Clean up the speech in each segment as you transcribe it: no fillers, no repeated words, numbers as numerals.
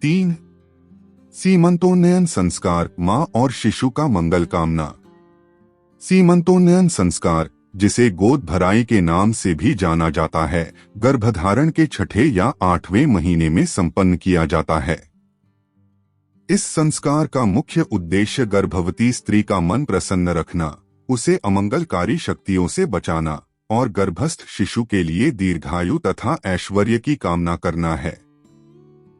3. सीमंतोन्नयन संस्कार, मां और शिशु का मंगल कामना। सीमंतोन्नयन संस्कार, जिसे गोद भराई के नाम से भी जाना जाता है, गर्भधारण के 6ठे या 8वें महीने में संपन्न किया जाता है। इस संस्कार का मुख्य उद्देश्य गर्भवती स्त्री का मन प्रसन्न रखना, उसे अमंगलकारी शक्तियों से बचाना और गर्भस्थ शिशु के लिए दीर्घायु तथा ऐश्वर्य की कामना करना है।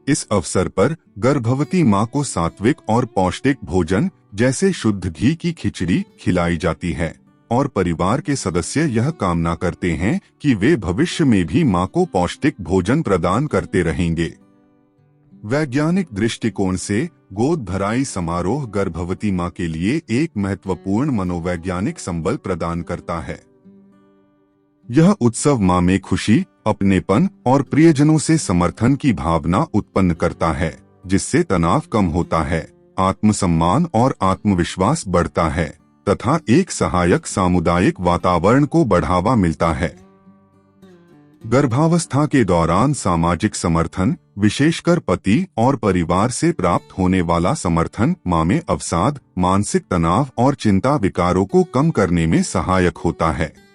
इस अवसर पर गर्भवती मां को सात्विक और पौष्टिक भोजन जैसे शुद्ध घी की खिचड़ी खिलाई जाती है और परिवार के सदस्य यह कामना करते हैं कि वे भविष्य में भी मां को पौष्टिक भोजन प्रदान करते रहेंगे। वैज्ञानिक दृष्टिकोण से गोद भराई समारोह गर्भवती मां के लिए एक महत्वपूर्ण मनोवैज्ञानिक संबल प्रदान करता है। यह उत्सव मां में खुशी, अपनेपन और प्रियजनों से समर्थन की भावना उत्पन्न करता है, जिससे तनाव कम होता है, आत्मसम्मान और आत्मविश्वास बढ़ता है तथा एक सहायक सामुदायिक वातावरण को बढ़ावा मिलता है। गर्भावस्था के दौरान सामाजिक समर्थन, विशेषकर पति और परिवार से प्राप्त होने वाला समर्थन, मां में अवसाद, मानसिक तनाव और चिंता विकारों को कम करने में सहायक होता है।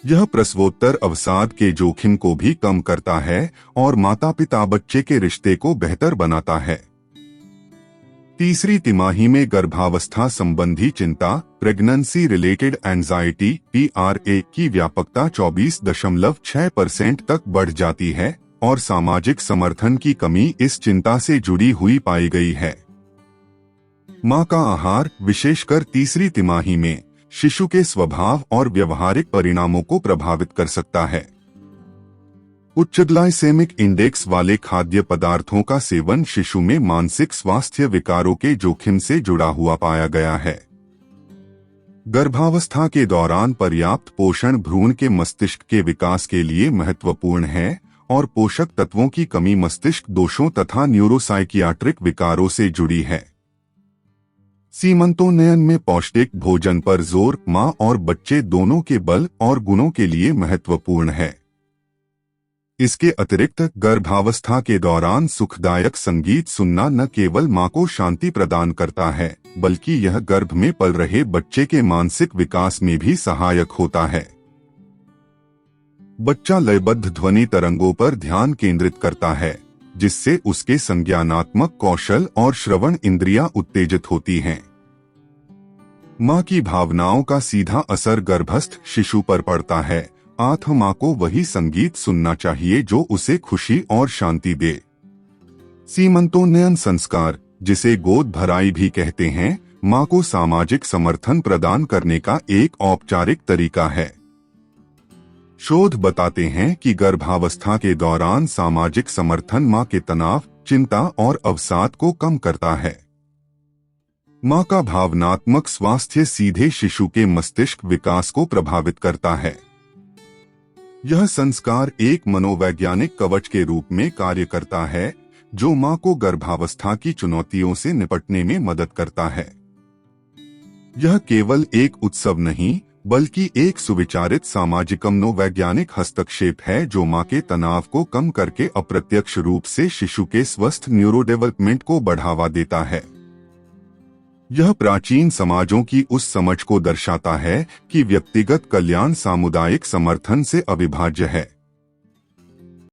यह प्रसवोत्तर अवसाद के जोखिम को भी कम करता है और माता पिता बच्चे के रिश्ते को बेहतर बनाता है। तीसरी तिमाही में गर्भावस्था संबंधी चिंता, प्रेगनेंसी रिलेटेड एंजाइटी (PRA) की व्यापकता 24.6% तक बढ़ जाती है और सामाजिक समर्थन की कमी इस चिंता से जुड़ी हुई पाई गई है। मां का आहार, विशेषकर तीसरी तिमाही में, शिशु के स्वभाव और व्यवहारिक परिणामों को प्रभावित कर सकता है। उच्च ग्लाइसेमिक इंडेक्स वाले खाद्य पदार्थों का सेवन शिशु में मानसिक स्वास्थ्य विकारों के जोखिम से जुड़ा हुआ पाया गया है। गर्भावस्था के दौरान पर्याप्त पोषण भ्रूण के मस्तिष्क के विकास के लिए महत्वपूर्ण है और पोषक तत्वों की कमी मस्तिष्क दोषों तथा न्यूरोसाइकियाट्रिक विकारों से जुड़ी है। सीमंतोन्नयन में पौष्टिक भोजन पर जोर मां और बच्चे दोनों के बल और गुणों के लिए महत्वपूर्ण है। इसके अतिरिक्त गर्भावस्था के दौरान सुखदायक संगीत सुनना न केवल मां को शांति प्रदान करता है, बल्कि यह गर्भ में पल रहे बच्चे के मानसिक विकास में भी सहायक होता है। बच्चा लयबद्ध ध्वनि तरंगों पर ध्यान केंद्रित करता है, जिससे उसके संज्ञानात्मक कौशल और श्रवण इंद्रियां उत्तेजित होती हैं। मां की भावनाओं का सीधा असर गर्भस्थ शिशु पर पड़ता है। अतः मां को वही संगीत सुनना चाहिए जो उसे खुशी और शांति दे। सीमंतोन्नयन संस्कार, जिसे गोद भराई भी कहते हैं, मां को सामाजिक समर्थन प्रदान करने का एक औपचारिक तरीका है। शोध बताते हैं कि गर्भावस्था के दौरान सामाजिक समर्थन मां के तनाव, चिंता और अवसाद को कम करता है। मां का भावनात्मक स्वास्थ्य सीधे शिशु के मस्तिष्क विकास को प्रभावित करता है। यह संस्कार एक मनोवैज्ञानिक कवच के रूप में कार्य करता है, जो मां को गर्भावस्था की चुनौतियों से निपटने में मदद करता है। यह केवल एक उत्सव नहीं, बल्कि एक सुविचारित सामाजिक मनोवैज्ञानिक हस्तक्षेप है जो मां के तनाव को कम करके अप्रत्यक्ष रूप से शिशु के स्वस्थ न्यूरो डेवलपमेंट को बढ़ावा देता है। यह प्राचीन समाजों की उस समझ को दर्शाता है कि व्यक्तिगत कल्याण सामुदायिक समर्थन से अविभाज्य है।